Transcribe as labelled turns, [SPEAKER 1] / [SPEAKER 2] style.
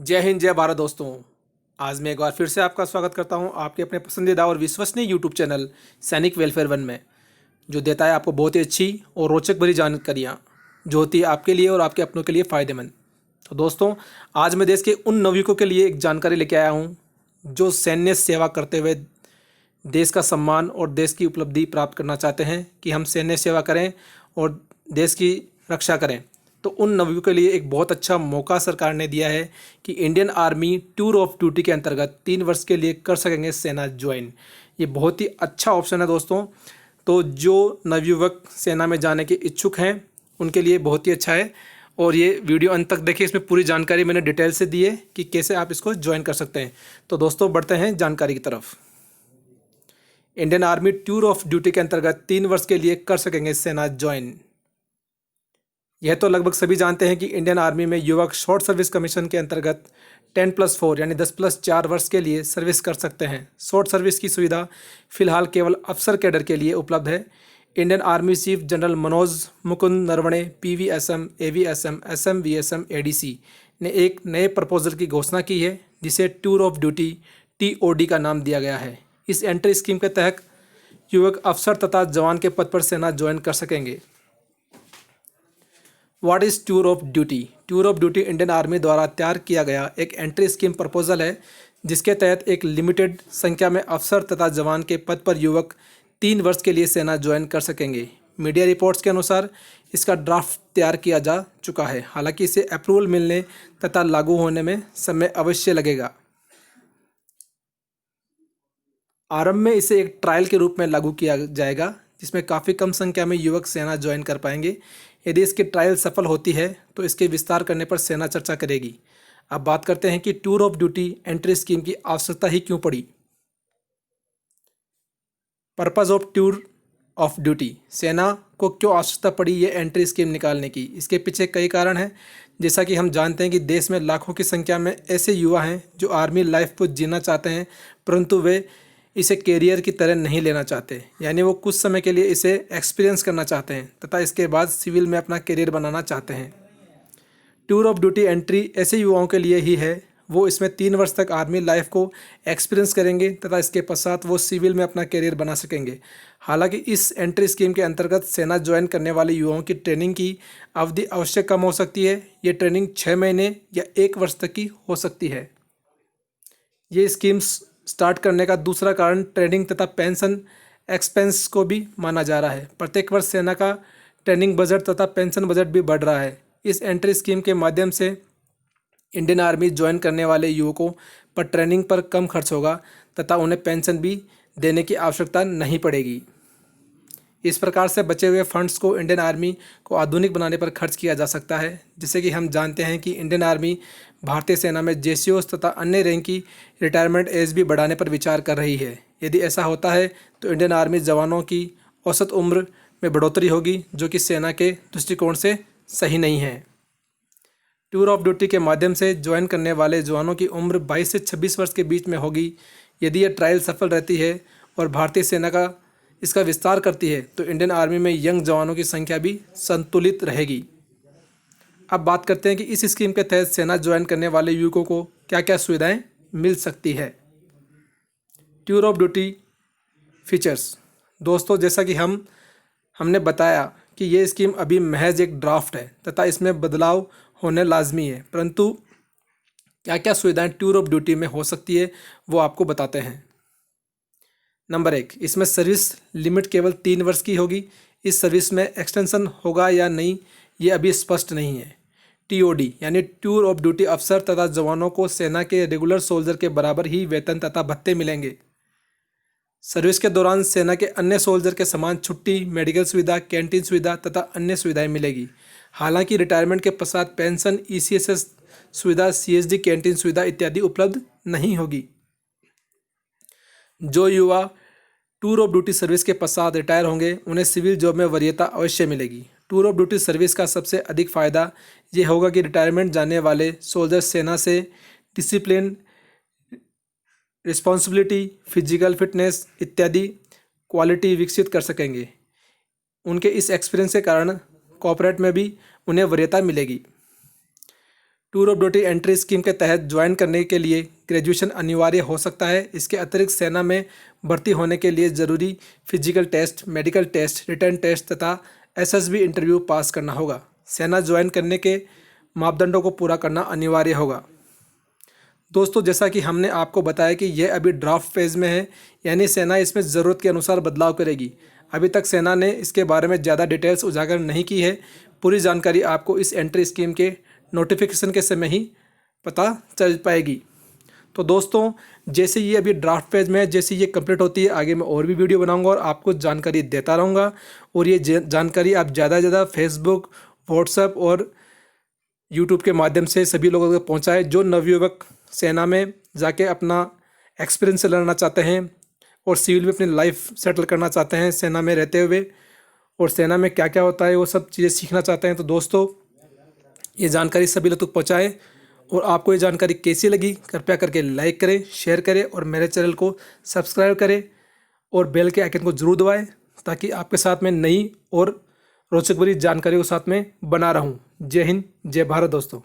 [SPEAKER 1] जय हिंद जय भारत दोस्तों। आज मैं एक बार फिर से आपका स्वागत करता हूं आपके अपने पसंदीदा और विश्वसनीय यूट्यूब चैनल सैनिक वेलफेयर वन में, जो देता है आपको बहुत ही अच्छी और रोचक भरी जानकारियां जो होती है आपके लिए और आपके अपनों के लिए फ़ायदेमंद। तो दोस्तों, आज मैं देश के उन नवयुवकों के लिए एक जानकारी लेके आया हूं जो सैन्य सेवा करते हुए देश का सम्मान और देश की उपलब्धि प्राप्त करना चाहते हैं कि हम सैन्य सेवा करें और देश की रक्षा करें। तो उन नवयुवकों के लिए एक बहुत अच्छा मौका सरकार ने दिया है कि Indian army tour of duty के अंतर्गत 3 वर्ष के लिए कर सकेंगे सेना ज्वाइन। ये बहुत ही अच्छा ऑप्शन है दोस्तों। तो जो नवयुवक सेना में जाने के इच्छुक हैं उनके लिए बहुत ही अच्छा है। और ये वीडियो अंत तक देखिए, इसमें पूरी जानकारी मैंने डिटेल से दी है कि कैसे आप इसको ज्वाइन कर सकते हैं। तो दोस्तों, बढ़ते हैं जानकारी की तरफ। Indian army tour of duty के अंतर्गत 3 वर्ष के लिए कर सकेंगे सेना ज्वाइन। यह तो लगभग सभी जानते हैं कि इंडियन आर्मी में युवक शॉर्ट सर्विस कमीशन के अंतर्गत 10+4 यानी 10+4 वर्ष के लिए सर्विस कर सकते हैं। शॉर्ट सर्विस की सुविधा फिलहाल केवल अफसर कैडर के लिए उपलब्ध है। Indian army chief general Manoj Mukund Naravane PVSM AVSM SMVSM ADC ने एक नए प्रपोजल की घोषणा की है जिसे टूर ऑफ ड्यूटी TOD का नाम दिया गया है। इस एंट्री स्कीम के तहत युवक अफसर तथा जवान के पद पर सेना ज्वाइन कर सकेंगे। What is tour of duty? Tour of duty Indian army द्वारा तैयार किया गया एक एंट्री स्कीम प्रपोजल है जिसके तहत एक लिमिटेड संख्या में अफसर तथा जवान के पद पर युवक 3 वर्ष के लिए सेना ज्वाइन कर सकेंगे। मीडिया रिपोर्ट्स के अनुसार इसका ड्राफ्ट तैयार किया जा चुका है। हालांकि इसे अप्रूवल मिलने तथा लागू होने में समय अवश्य लगेगा। आरंभ में इसे एक ट्रायल के रूप में लागू किया जाएगा जिसमें काफ़ी कम संख्या में युवक सेना ज्वाइन कर पाएंगे। यदि इसकी ट्रायल सफल होती है तो इसके विस्तार करने पर सेना चर्चा करेगी। अब बात करते हैं कि tour of duty entry scheme की आवश्यकता ही क्यों पड़ी। Purpose of tour of duty, सेना को क्यों आवश्यकता पड़ी ये एंट्री स्कीम निकालने की? इसके पीछे कई कारण हैं। जैसा कि हम जानते हैं कि देश में लाखों की संख्या में ऐसे युवा हैं जो आर्मी लाइफ को जीना चाहते हैं परंतु वे इसे कैरियर की तरह नहीं लेना चाहते, यानी वो कुछ समय के लिए इसे एक्सपीरियंस करना चाहते हैं तथा इसके बाद सिविल में अपना कैरियर बनाना चाहते हैं। टूर ऑफ ड्यूटी एंट्री ऐसे युवाओं के लिए ही है। वो इसमें 3 वर्ष तक आर्मी लाइफ को एक्सपीरियंस करेंगे तथा इसके पश्चात वो सिविल में अपना कैरियर बना सकेंगे। हालांकि इस एंट्री स्कीम के अंतर्गत सेना ज्वाइन करने वाले युवाओं की ट्रेनिंग की अवधि अवश्य कम हो सकती है। ये ट्रेनिंग 6 महीने या 1 वर्ष तक की हो सकती है। ये स्कीम्स स्टार्ट करने का दूसरा कारण ट्रेनिंग तथा पेंशन एक्सपेंस को भी माना जा रहा है। प्रत्येक वर्ष सेना का ट्रेनिंग बजट तथा पेंशन बजट भी बढ़ रहा है। इस एंट्री स्कीम के माध्यम से इंडियन आर्मी ज्वाइन करने वाले युवकों पर ट्रेनिंग पर कम खर्च होगा तथा उन्हें पेंशन भी देने की आवश्यकता नहीं पड़ेगी। इस प्रकार से बचे हुए फंड्स को इंडियन आर्मी को आधुनिक बनाने पर खर्च किया जा सकता है। जैसे कि हम जानते हैं कि इंडियन आर्मी भारतीय सेना में JCOs तथा अन्य रैंक की रिटायरमेंट एज भी बढ़ाने पर विचार कर रही है। यदि ऐसा होता है तो इंडियन आर्मी जवानों की औसत उम्र में बढ़ोतरी होगी, जो कि सेना के दृष्टिकोण से सही नहीं है। टूर ऑफ ड्यूटी के माध्यम से ज्वाइन करने वाले जवानों की उम्र 22 से 26 वर्ष के बीच में होगी। यदि यह ट्रायल सफल रहती है और भारतीय सेना का इसका विस्तार करती है तो इंडियन आर्मी में यंग जवानों की संख्या भी संतुलित रहेगी। अब बात करते हैं कि इस स्कीम के तहत सेना ज्वाइन करने वाले युवकों को क्या क्या सुविधाएं मिल सकती है। Tour of duty features. दोस्तों, जैसा कि हमने बताया कि ये स्कीम अभी महज एक ड्राफ्ट है तथा इसमें बदलाव होने लाजमी है, परंतु क्या क्या सुविधाएं टूर ऑफ ड्यूटी में हो सकती है वो आपको बताते हैं। नंबर 1, इसमें सर्विस लिमिट केवल 3 वर्ष की होगी। इस सर्विस में एक्सटेंशन होगा या नहीं ये अभी स्पष्ट नहीं है। TOD यानी टूर ऑफ ड्यूटी अफसर तथा जवानों को सेना के रेगुलर सोल्जर के बराबर ही वेतन तथा भत्ते मिलेंगे। सर्विस के दौरान सेना के अन्य सोल्जर के समान छुट्टी, मेडिकल सुविधा, कैंटीन सुविधा तथा अन्य सुविधाएं मिलेगी। हालांकि रिटायरमेंट के पश्चात पेंशन, ECSS सुविधा, CSD कैंटीन सुविधा इत्यादि उपलब्ध नहीं होगी। जो युवा टूर ऑफ ड्यूटी सर्विस के पश्चात रिटायर होंगे उन्हें सिविल जॉब में वरीयता अवश्य मिलेगी। टूर ऑफ ड्यूटी सर्विस का सबसे अधिक फ़ायदा ये होगा कि रिटायरमेंट जाने वाले सोल्जर सेना से डिसिप्लिन, रिस्पॉन्सिबिलिटी, फिजिकल फिटनेस इत्यादि क्वालिटी विकसित कर सकेंगे। उनके इस एक्सपीरियंस के कारण कॉर्पोरेट में भी उन्हें वरीयता मिलेगी। Tour of duty entry scheme के तहत ज्वाइन करने के लिए ग्रेजुएशन अनिवार्य हो सकता है। इसके अतिरिक्त सेना में भर्ती होने के लिए ज़रूरी physical test, medical test, written test तथा एसएसबी इंटरव्यू पास करना होगा। सेना ज्वाइन करने के मापदंडों को पूरा करना अनिवार्य होगा। दोस्तों, जैसा कि हमने आपको बताया कि यह अभी ड्राफ्ट फेज़ में है, यानी सेना इसमें ज़रूरत के अनुसार बदलाव करेगी। अभी तक सेना ने इसके बारे में ज़्यादा डिटेल्स उजागर नहीं की है। पूरी जानकारी आपको इस एंट्री स्कीम के नोटिफिकेशन के समय ही पता चल पाएगी। तो दोस्तों, जैसे ये अभी ड्राफ्ट फेज में है, जैसे ये कंप्लीट होती है, आगे मैं और भी वीडियो बनाऊंगा और आपको जानकारी देता रहूँगा। और ये जानकारी आप ज़्यादा से ज़्यादा फेसबुक, व्हाट्सएप और यूट्यूब के माध्यम से सभी लोगों तक पहुँचाएँ जो नवयुवक सेना में जाके अपना एक्सपीरियंस लेना चाहते हैं और सिविल में अपनी लाइफ सेटल करना चाहते हैं सेना में रहते हुए, और सेना में क्या क्या होता है वो सब चीज़ें सीखना चाहते हैं। तो दोस्तों, ये जानकारी सभी लोग तक पहुँचाएँ। और आपको ये जानकारी कैसी लगी कृपया करके लाइक करें, शेयर करें और मेरे चैनल को सब्सक्राइब करें और बेल के आइकन को जरूर दबाएं, ताकि आपके साथ में नई और रोचक भरी जानकारी के साथ में बना रहूं। जय हिंद, जय भारत दोस्तों।